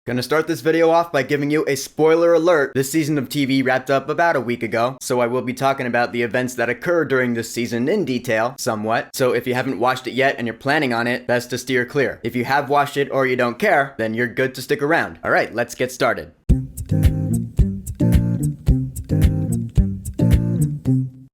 Gonna start this video off by giving you a spoiler alert. This season of TV wrapped up about a week ago, so I will be talking about the events that occurred during this season in detail, somewhat. So if you haven't watched it yet and you're planning on it, best to steer clear. If you have watched it or you don't care, then you're good to stick around. Alright, let's get started.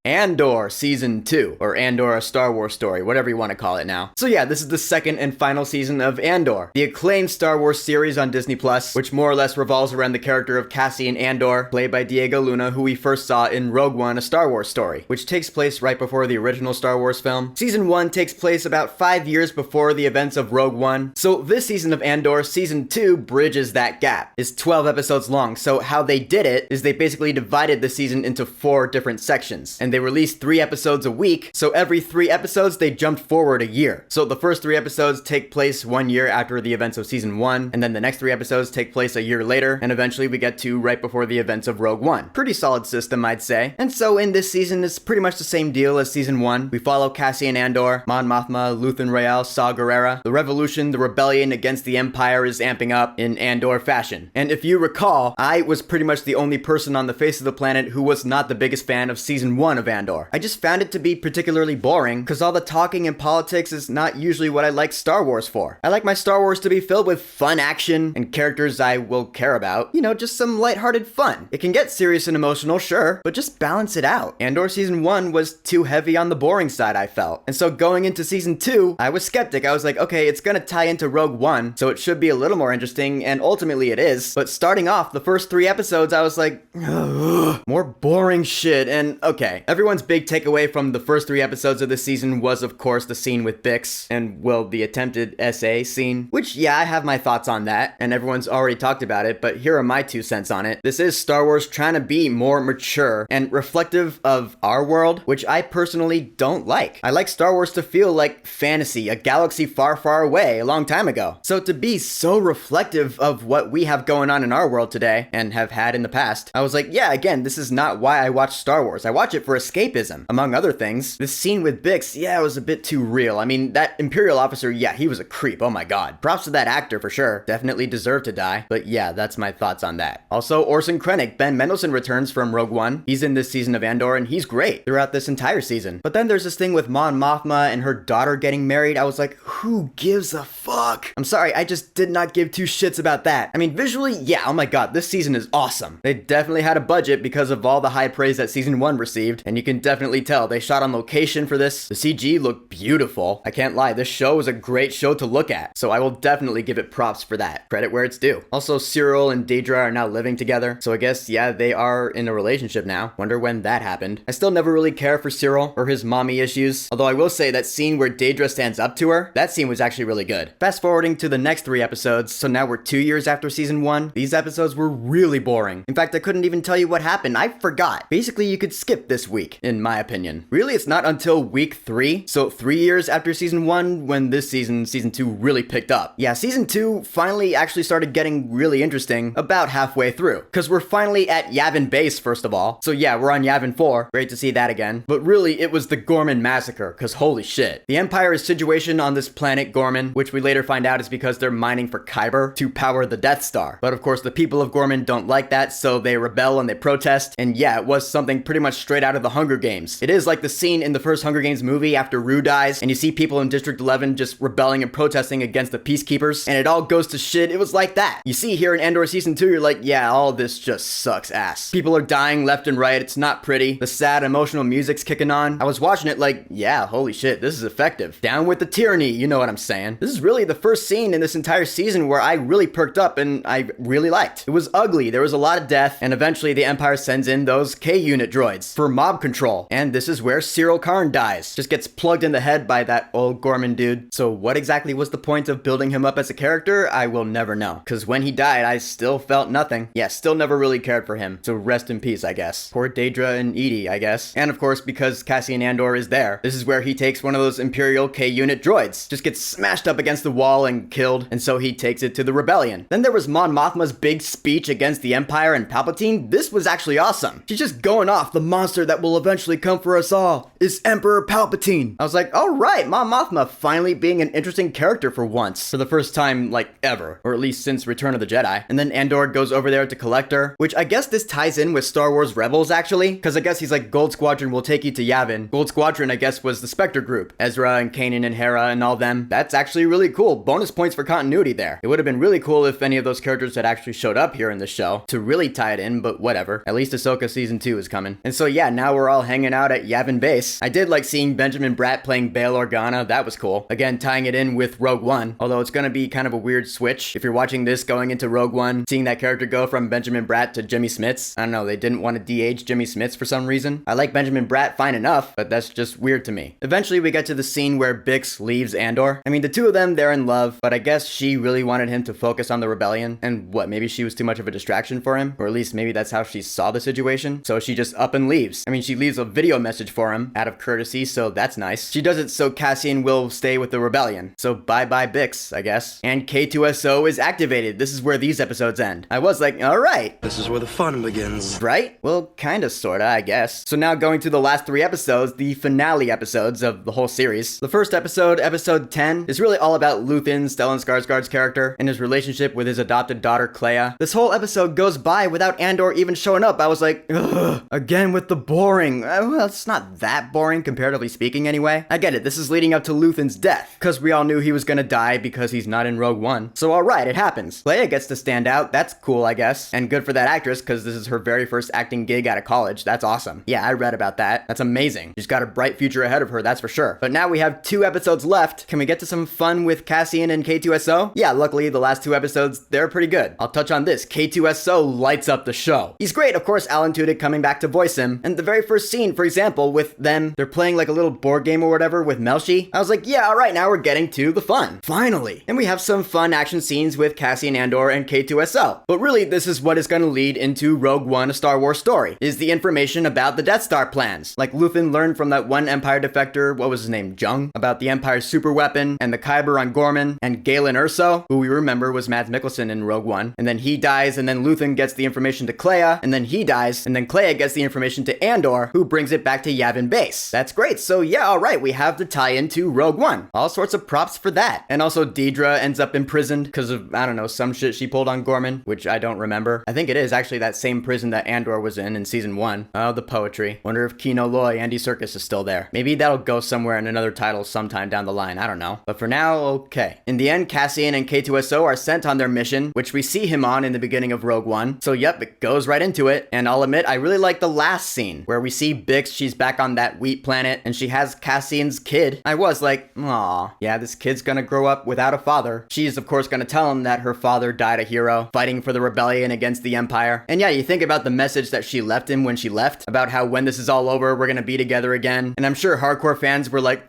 Andor Season 2, or Andor, a Star Wars story, whatever you want to call it now. So yeah, this is the second and final season of Andor, the acclaimed Star Wars series on Disney+, which more or less revolves around the character of Cassian Andor, played by Diego Luna, who we first saw in Rogue One, a Star Wars story, which takes place right before the original Star Wars film. Season 1 takes place about 5 years before the events of Rogue One, so this season of Andor, Season 2, bridges that gap. It's 12 episodes long, so how they did it is they basically divided the season into 4 different sections, and they released 3 episodes a week, so every 3 episodes they jumped forward a year. So the first 3 episodes take place 1 year after the events of Season 1, and then the next 3 episodes take place a year later, and eventually we get to right before the events of Rogue One. Pretty solid system, I'd say. And so in this season, it's pretty much the same deal as Season 1. We follow Cassian Andor, Mon Mothma, Luthen Rael, Saw Gerrera. The revolution, the rebellion against the Empire is amping up in Andor fashion. And if you recall, I was pretty much the only person on the face of the planet who was not the biggest fan of Season 1 of Andor. I just found it to be particularly boring, because all the talking and politics is not usually what I like Star Wars for. I like my Star Wars to be filled with fun action and characters I will care about. You know, just some lighthearted fun. It can get serious and emotional, sure, but just balance it out. Andor Season 1 was too heavy on the boring side, I felt. And so going into Season 2, I was skeptic. I was like, okay, it's gonna tie into Rogue One, so it should be a little more interesting, and ultimately it is. But starting off, the first 3 episodes, I was like, ugh, more boring shit. And okay, everyone's big takeaway from the first 3 episodes of the season was, of course, the scene with Bix, and, well, the attempted SA scene, which, yeah, I have my thoughts on that, and everyone's already talked about it, but here are my 2 cents on it. This is Star Wars trying to be more mature and reflective of our world, which I personally don't like. I like Star Wars to feel like fantasy, a galaxy far, far away, a long time ago. So to be so reflective of what we have going on in our world today, and have had in the past, I was like, yeah, again, this is not why I watch Star Wars. I watch it for escapism, among other things. This scene with Bix, yeah, it was a bit too real. I mean, that Imperial officer, yeah, he was a creep, oh my god. Props to that actor for sure. Definitely deserved to die. But yeah, that's my thoughts on that. Also, Orson Krennic, Ben Mendelsohn returns from Rogue One. He's in this season of Andor, and he's great throughout this entire season. But then there's this thing with Mon Mothma and her daughter getting married. I was like, who gives a fuck? I'm sorry, I just did not give 2 shits about that. I mean, visually, yeah, oh my god, this season is awesome. They definitely had a budget because of all the high praise that Season 1 received, and you can definitely tell they shot on location for this. The CG looked beautiful. I can't lie, this show was a great show to look at, so I will definitely give it props for that. Credit where it's due. Also, Cyril and Daedra are now living together, so I guess, yeah, they are in a relationship now. Wonder when that happened. I still never really care for Cyril or his mommy issues, although I will say that scene where Daedra stands up to her, that scene was actually really good. Fast forwarding to the next 3 episodes, so now we're 2 years after Season 1. These episodes were really boring. In fact, I couldn't even tell you what happened. I forgot. Basically, you could skip this week, in my opinion. Really, it's not until week 3, so 3 years after Season 1, when this season, Season 2, really picked up. Yeah, Season 2 finally actually started getting really interesting about halfway through, because we're finally at Yavin Base, first of all. So yeah, we're on Yavin 4. Great to see that again. But really, it was the Gorman Massacre, because holy shit. The Empire's situation on this planet, Gorman, which we later find out is because they're mining for Kyber to power the Death Star. But of course, the people of Gorman don't like that, so they rebel and they protest. And yeah, it was something pretty much straight out of the Hunger Games. It is like the scene in the first Hunger Games movie after Rue dies, and you see people in District 11 just rebelling and protesting against the Peacekeepers, and it all goes to shit. It was like that. You see here in Andor Season 2, you're like, yeah, all this just sucks ass. People are dying left and right. It's not pretty. The sad, emotional music's kicking on. I was watching it like, yeah, holy shit, this is effective. Down with the tyranny, you know what I'm saying. This is really the first scene in this entire season where I really perked up and I really liked. It was ugly. There was a lot of death, and eventually the Empire sends in those K-unit droids for mob control. And this is where Cyril Karn dies. Just gets plugged in the head by that old Gorman dude. So what exactly was the point of building him up as a character? I will never know. Because when he died, I still felt nothing. Yeah, still never really cared for him. So rest in peace, I guess. Poor Daedra and Edie, I guess. And of course, because Cassian Andor is there, this is where he takes one of those Imperial K-unit droids. Just gets smashed up against the wall and killed, and so he takes it to the rebellion. Then there was Mon Mothma's big speech against the Empire and Palpatine. This was actually awesome. She's just going off, the monster that will will eventually come for us all. It's Emperor Palpatine. I was like, all right, Mon Mothma finally being an interesting character for once. For the first time, like, ever. Or at least since Return of the Jedi. And then Andor goes over there to collect her, which I guess this ties in with Star Wars Rebels, actually. Because I guess he's like, Gold Squadron will take you to Yavin. Gold Squadron, I guess, was the Spectre group. Ezra and Kanan and Hera and all them. That's actually really cool. Bonus points for continuity there. It would have been really cool if any of those characters had actually showed up here in the show to really tie it in, but whatever. At least Ahsoka Season 2 is coming. And so yeah, now we're all hanging out at Yavin Base. I did like seeing Benjamin Bratt playing Bail Organa. That was cool. Again, tying it in with Rogue One. Although it's gonna be kind of a weird switch. If you're watching this going into Rogue One, seeing that character go from Benjamin Bratt to Jimmy Smits. I don't know, they didn't want to de-age Jimmy Smits for some reason. I like Benjamin Bratt fine enough, but that's just weird to me. Eventually we get to the scene where Bix leaves Andor. I mean, the two of them, they're in love, but I guess she really wanted him to focus on the rebellion. And what, maybe she was too much of a distraction for him? Or at least maybe that's how she saw the situation. So she just up and leaves. I mean, she leaves a video message for him out of courtesy, so that's nice. She does it so Cassian will stay with the rebellion. So bye-bye Bix, I guess. And K2SO is activated. This is where these episodes end. I was like, all right. This is where the fun begins. Right? Well, kinda, sorta, I guess. So now going through the last 3 episodes, the finale episodes of the whole series. The first episode, episode 10, is really all about Luthen, Stellan Skarsgård's character, and his relationship with his adopted daughter, Clea. This whole episode goes by without Andor even showing up. I was like, ugh, again with the boring. Well, it's not that boring, comparatively speaking anyway. I get it, this is leading up to Luthen's death, because we all knew he was gonna die because he's not in Rogue One. So alright, it happens. Clea gets to stand out, that's cool I guess, and good for that actress, because this is her very first acting gig out of college. That's awesome. Yeah, I read about that. That's amazing. She's got a bright future ahead of her, that's for sure. But now we have 2 episodes left. Can we get to some fun with Cassian and K2SO? Yeah, luckily the last 2 episodes, they're pretty good. I'll touch on this. K2SO lights up the show. He's great, of course, Alan Tudyk coming back to voice him. And the very first scene, for example, with them, they're playing like a little board game or whatever with Melshi. I was like, yeah, alright, now we're getting to the fun. Finally. And we have some fun action scenes with Cassian Andor and K2SO. But really, this is what is going to lead into Rogue One, a Star Wars story, is the information about the Death Star plans. Like Luthen learned from that one Empire defector, what was his name, Jung, about the Empire's super weapon, and the Kyber on Gorman, and Galen Erso, who we remember was Mads Mikkelsen in Rogue One. And then he dies, and then Luthen gets the information to Clea, and then he dies, and then Clea gets the information to Andor, who brings it back to Yavin Base. That's great. So yeah, alright, we have the tie-in to Rogue One. All sorts of props for that. And also Deidre ends up imprisoned because of, I don't know, some shit she pulled on Gorman, which I don't remember. I think it is actually that same prison that Andor was in season 1. Oh, the poetry. Wonder if Kino Loy, Andy Serkis is still there. Maybe that'll go somewhere in another title sometime down the line. I don't know. But for now, okay. In the end, Cassian and K2SO are sent on their mission, which we see him on in the beginning of Rogue One. So yep, it goes right into it. And I'll admit, I really like the last scene where we see Bix, she's back on that wheat planet, and she has Cassian's kid. I was like, aw, yeah, this kid's gonna grow up without a father. She's of course gonna tell him that her father died a hero, fighting for the rebellion against the Empire. And yeah, you think about the message that she left him when she left, about how when this is all over, we're gonna be together again. And I'm sure hardcore fans were like,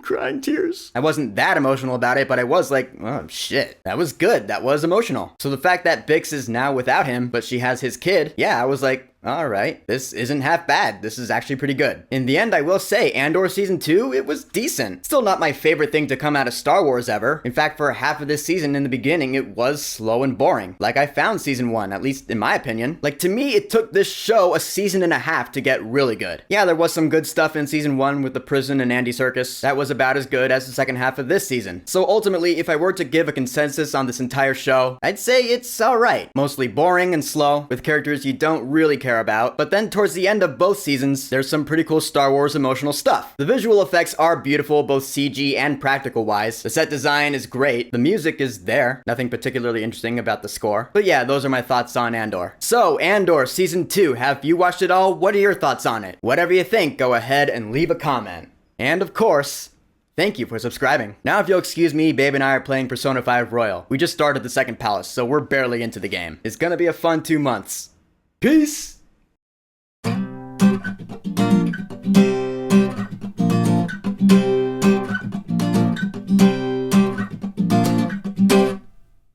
crying tears. I wasn't that emotional about it, but I was like, oh shit, that was good. That was emotional. So the fact that Bix is now without him, but she has his kid, yeah, I was like, alright, this isn't half bad. This is actually pretty good. In the end, I will say, Andor Season 2, it was decent. Still not my favorite thing to come out of Star Wars ever. In fact, for half of this season in the beginning, it was slow and boring. Like I found Season 1, at least in my opinion. Like to me, it took this show a season and a half to get really good. Yeah, there was some good stuff in Season 1 with the prison and Andy Serkis. That was about as good as the second half of this season. So ultimately, if I were to give a consensus on this entire show, I'd say it's alright. Mostly boring and slow, with characters you don't really care about, but then towards the end of both seasons, there's some pretty cool Star Wars emotional stuff. The visual effects are beautiful, both CG and practical wise. The set design is great. The music is there. Nothing particularly interesting about the score. But yeah, those are my thoughts on Andor. So, Andor Season 2, have you watched it all? What are your thoughts on it? Whatever you think, go ahead and leave a comment. And of course, thank you for subscribing. Now if you'll excuse me, Babe and I are playing Persona 5 Royal. We just started the second palace, so we're barely into the game. It's gonna be a fun 2 months. Peace!